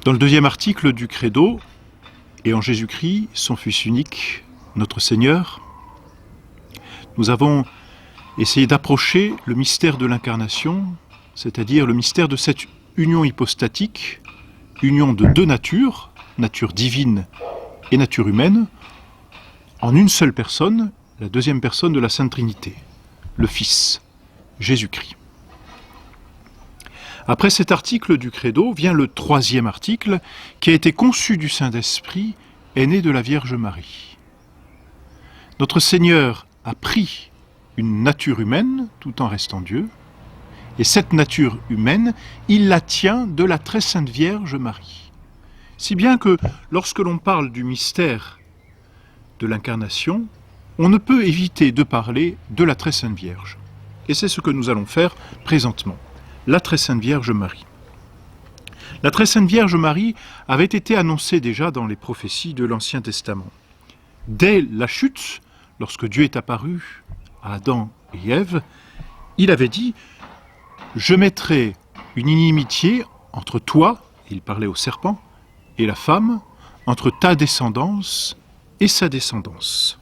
Dans le deuxième article du Credo, et en Jésus-Christ, son Fils unique, notre Seigneur, nous avons essayé d'approcher le mystère de l'incarnation, c'est-à-dire le mystère de cette union hypostatique, union de deux natures, nature divine et nature humaine, en une seule personne, la deuxième personne de la Sainte Trinité, le Fils, Jésus-Christ. Après cet article du Credo vient le troisième article qui a été conçu du Saint-Esprit, est né de la Vierge Marie. Notre Seigneur a pris une nature humaine tout en restant Dieu, et cette nature humaine, il la tient de la très sainte Vierge Marie. Si bien que lorsque l'on parle du mystère de l'incarnation, on ne peut éviter de parler de la très sainte Vierge. Et c'est ce que nous allons faire présentement. La très sainte Vierge Marie. La très sainte Vierge Marie avait été annoncée déjà dans les prophéties de l'Ancien Testament. Dès la chute, lorsque Dieu est apparu à Adam et Ève, il avait dit « Je mettrai une inimitié entre toi, et il parlait au serpent, et la femme, entre ta descendance et sa descendance.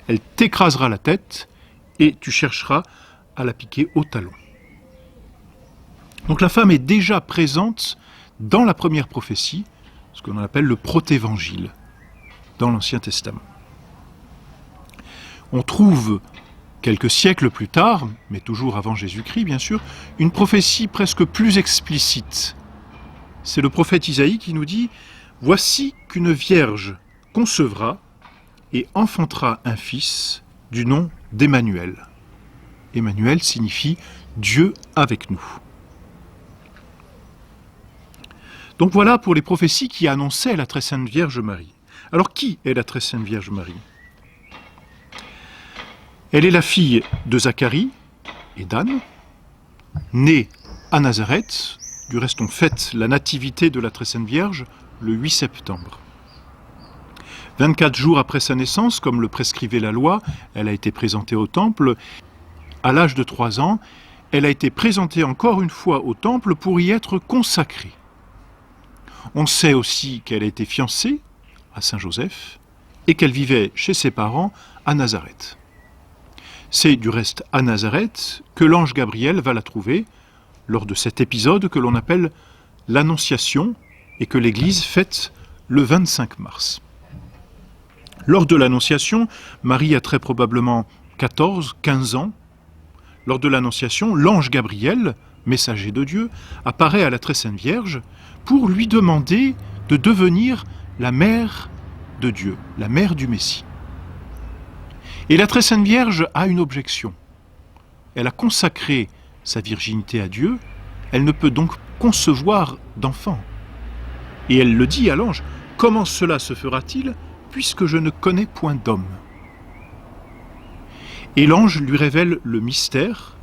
Elle t'écrasera la tête, et tu chercheras à la piquer au talon. » Donc la femme est déjà présente dans la première prophétie, ce que l'on appelle le protévangile, dans l'Ancien Testament. On trouve, quelques siècles plus tard, mais toujours avant Jésus-Christ bien sûr, une prophétie presque plus explicite. C'est le prophète Isaïe qui nous dit « Voici qu'une vierge concevra et enfantera un fils du nom d'Emmanuel. » Emmanuel signifie « Dieu avec nous ». Donc voilà pour les prophéties qui annonçaient la très sainte Vierge Marie. Alors qui est la très sainte Vierge Marie ? Elle est la fille de Zacharie et d'Anne, née à Nazareth. Du reste, on fête la nativité de la très sainte Vierge le 8 septembre. 24 jours après sa naissance, comme le prescrivait la loi, elle a été présentée au temple. À l'âge de 3 ans, elle a été présentée encore une fois au temple pour y être consacrée. On sait aussi qu'elle a été fiancée à Saint-Joseph et qu'elle vivait chez ses parents à Nazareth. C'est du reste à Nazareth que l'ange Gabriel va la trouver lors de cet épisode que l'on appelle l'Annonciation et que l'Église fête le 25 mars. Lors de l'Annonciation, Marie a très probablement 14-15 ans. Lors de l'Annonciation, l'ange Gabriel, messager de Dieu, apparaît à la très sainte Vierge pour lui demander de devenir la mère de Dieu, la mère du Messie. Et la très sainte Vierge a une objection. Elle a consacré sa virginité à Dieu, elle ne peut donc concevoir d'enfant. Et elle le dit à l'ange, « Comment cela se fera-t-il, puisque je ne connais point d'homme ?» Et l'ange lui révèle le mystère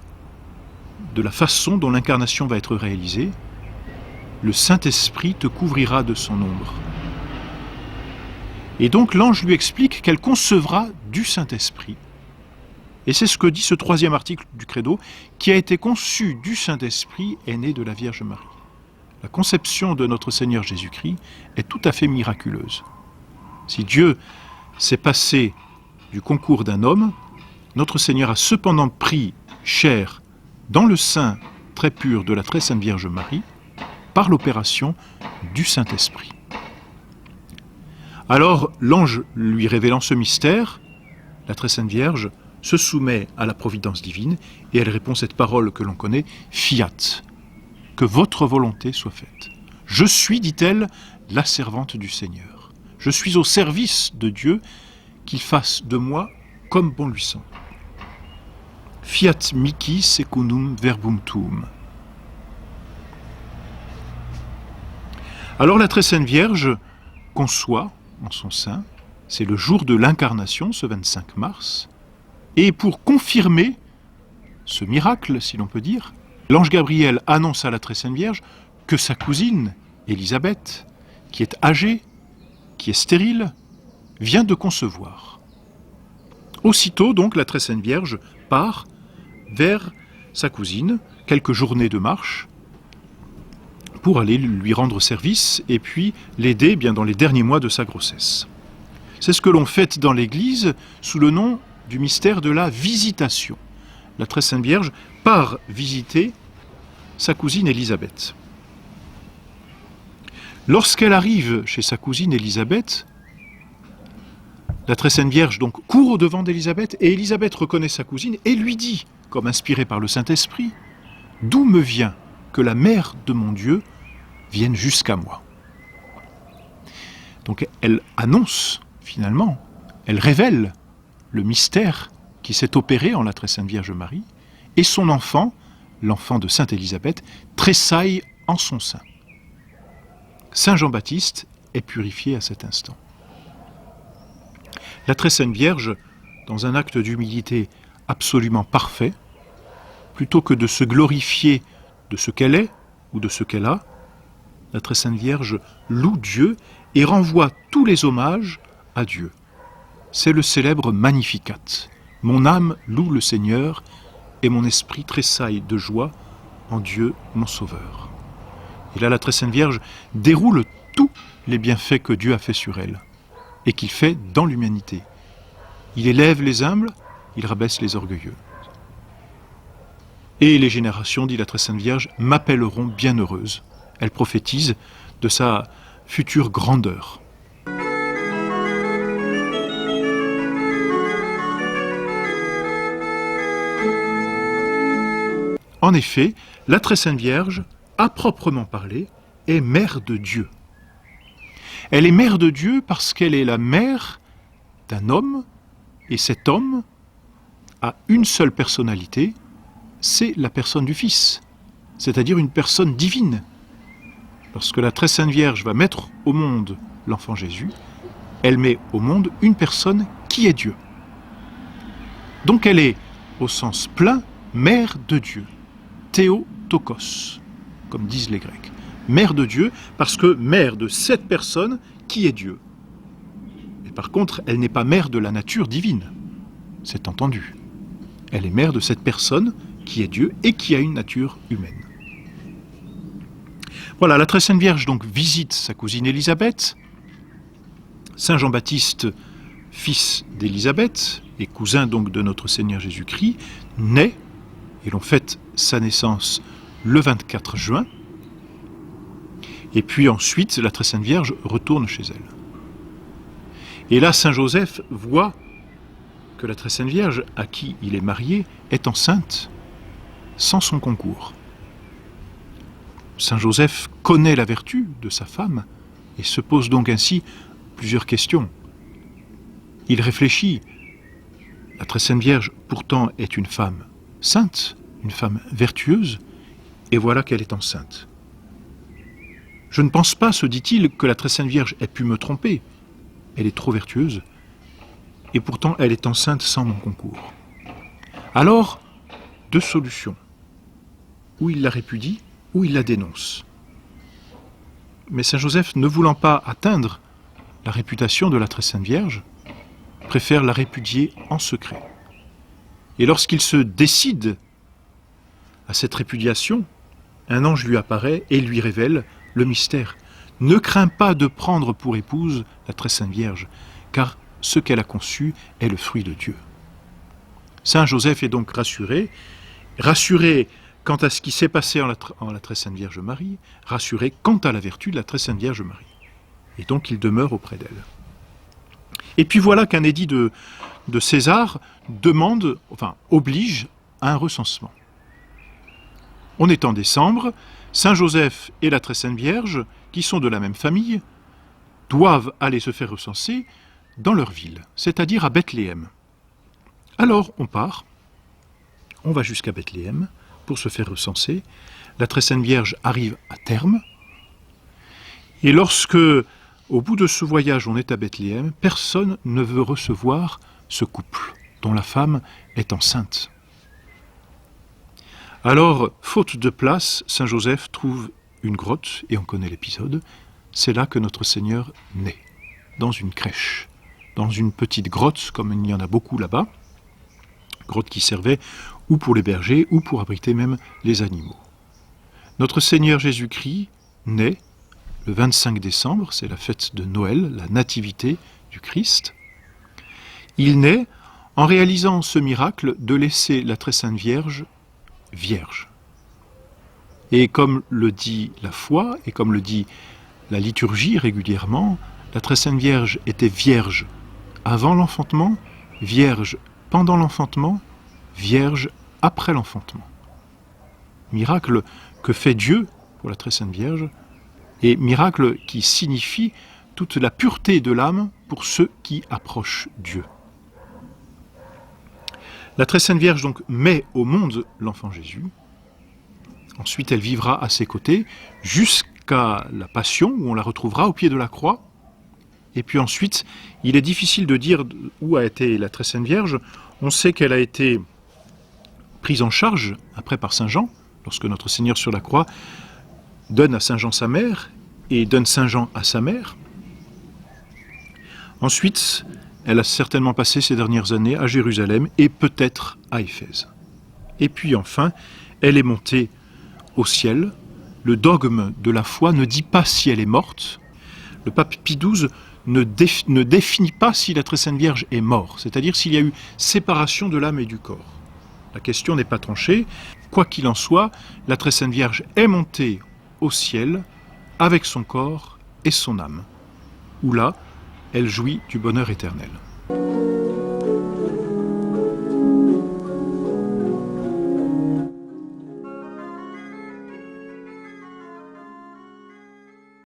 de la façon dont l'incarnation va être réalisée. Le Saint-Esprit te couvrira de son ombre. Et donc l'ange lui explique qu'elle concevra du Saint-Esprit. Et c'est ce que dit ce troisième article du Credo, qui a été conçu du Saint-Esprit est né de la Vierge Marie. La conception de notre Seigneur Jésus-Christ est tout à fait miraculeuse. Si Dieu s'est passé du concours d'un homme, notre Seigneur a cependant pris chair dans le sein très pur de la très sainte Vierge Marie, par l'opération du Saint-Esprit. Alors, l'ange lui révélant ce mystère, la très sainte Vierge se soumet à la providence divine et elle répond cette parole que l'on connaît, « Fiat », que votre volonté soit faite. Je suis, dit-elle, la servante du Seigneur. Je suis au service de Dieu, qu'il fasse de moi comme bon lui semble. Fiat mihi secundum verbum tuum. Alors la très sainte Vierge conçoit en son sein, c'est le jour de l'incarnation, ce 25 mars, et pour confirmer ce miracle, si l'on peut dire, l'ange Gabriel annonce à la très sainte Vierge que sa cousine, Élisabeth, qui est âgée, qui est stérile, vient de concevoir. Aussitôt, donc, la très sainte Vierge part vers sa cousine, quelques journées de marche, pour aller lui rendre service et puis l'aider bien dans les derniers mois de sa grossesse. C'est ce que l'on fête dans l'Église sous le nom du mystère de la visitation. La Très Sainte Vierge part visiter sa cousine Élisabeth. Lorsqu'elle arrive chez sa cousine Élisabeth, la Très Sainte Vierge donc court au-devant d'Élisabeth et Élisabeth reconnaît sa cousine et lui dit, comme inspirée par le Saint-Esprit, « D'où me vient que la mère de mon Dieu vienne jusqu'à moi ?» Donc elle annonce finalement, elle révèle le mystère qui s'est opéré en la Très Sainte Vierge Marie et son enfant, l'enfant de Sainte Élisabeth, tressaille en son sein. Saint Jean-Baptiste est purifié à cet instant. La Très Sainte Vierge, dans un acte d'humilité absolument parfait, plutôt que de se glorifier de ce qu'elle est ou de ce qu'elle a, la Très Sainte Vierge loue Dieu et renvoie tous les hommages à Dieu. C'est le célèbre Magnificat. Mon âme loue le Seigneur et mon esprit tressaille de joie en Dieu mon Sauveur. Et là, la Très Sainte Vierge déroule tous les bienfaits que Dieu a fait sur elle et qu'il fait dans l'humanité. Il élève les humbles, il rabaisse les orgueilleux. Et les générations, dit la Très Sainte Vierge, m'appelleront bienheureuse. Elle prophétise de sa future grandeur. En effet, la Très Sainte Vierge, à proprement parler, est mère de Dieu. Elle est mère de Dieu parce qu'elle est la mère d'un homme, et cet homme a une seule personnalité, c'est la personne du Fils, c'est-à-dire une personne divine. Lorsque la Très Sainte Vierge va mettre au monde l'enfant Jésus, elle met au monde une personne qui est Dieu. Donc elle est, au sens plein, mère de Dieu. Théotokos, comme disent les Grecs. Mère de Dieu, parce que mère de cette personne qui est Dieu. Et par contre, elle n'est pas mère de la nature divine. C'est entendu. Elle est mère de cette personne qui est Dieu et qui a une nature humaine. Voilà, la Très Sainte Vierge donc visite sa cousine Élisabeth. Saint Jean-Baptiste, fils d'Élisabeth et cousin donc de notre Seigneur Jésus-Christ, naît, et l'on fête sa naissance le 24 juin. Et puis ensuite, la Très Sainte Vierge retourne chez elle. Et là, Saint Joseph voit que la Très Sainte Vierge, à qui il est marié, est enceinte sans son concours. Saint Joseph connaît la vertu de sa femme et se pose donc ainsi plusieurs questions. Il réfléchit. La Très Sainte Vierge, pourtant, est une femme sainte, une femme vertueuse, et voilà qu'elle est enceinte. Je ne pense pas, se dit-il, que la Très Sainte Vierge ait pu me tromper. Elle est trop vertueuse, et pourtant elle est enceinte sans mon concours. Alors, deux solutions. Ou il la répudie, ou il la dénonce. Mais Saint Joseph, ne voulant pas atteindre la réputation de la Très Sainte Vierge, préfère la répudier en secret. Et lorsqu'il se décide à cette répudiation, un ange lui apparaît et lui révèle le mystère. Ne crains pas de prendre pour épouse la Très Sainte Vierge, car ce qu'elle a conçu est le fruit de Dieu. Saint Joseph est donc rassuré quant à ce qui s'est passé en la Très Sainte Vierge Marie, rassuré quant à la vertu de la Très Sainte Vierge Marie. Et donc il demeure auprès d'elle. Et puis voilà qu'un édit de César oblige à un recensement. On est en décembre, Saint Joseph et la Très Sainte Vierge, qui sont de la même famille, doivent aller se faire recenser dans leur ville, c'est-à-dire à Bethléem. Alors on part, on va jusqu'à Bethléem pour se faire recenser. La Très Sainte Vierge arrive à terme, et lorsque, au bout de ce voyage, on est à Bethléem, personne ne veut recevoir ce couple, dont la femme est enceinte. Alors, faute de place, Saint Joseph trouve une grotte, et on connaît l'épisode. C'est là que notre Seigneur naît, dans une crèche, dans une petite grotte, comme il y en a beaucoup là-bas, grotte qui servait ou pour les bergers, ou pour abriter même les animaux. Notre Seigneur Jésus-Christ naît le 25 décembre, c'est la fête de Noël, la nativité du Christ. Il naît en réalisant ce miracle de laisser la très sainte Vierge vierge. Et comme le dit la foi, et comme le dit la liturgie régulièrement, la très sainte Vierge était vierge avant l'enfantement, vierge pendant l'enfantement, vierge après l'enfantement. Miracle que fait Dieu pour la très sainte Vierge, et miracle qui signifie toute la pureté de l'âme pour ceux qui approchent Dieu. La très sainte Vierge donc met au monde l'enfant Jésus. Ensuite, elle vivra à ses côtés jusqu'à la Passion, où on la retrouvera au pied de la croix. Et puis ensuite, il est difficile de dire où a été la très sainte Vierge. On sait qu'elle a été prise en charge après par Saint Jean, lorsque notre Seigneur sur la croix donne à Saint Jean sa mère et donne Saint Jean à sa mère. Ensuite, elle a certainement passé ces dernières années à Jérusalem et peut-être à Éphèse. Et puis enfin, elle est montée au ciel. Le dogme de la foi ne dit pas si elle est morte. Le pape Pie XII ne définit pas si la très sainte Vierge est morte, c'est-à-dire s'il y a eu séparation de l'âme et du corps. La question n'est pas tranchée. Quoi qu'il en soit, la très sainte Vierge est montée au ciel avec son corps et son âme, où là, elle jouit du bonheur éternel.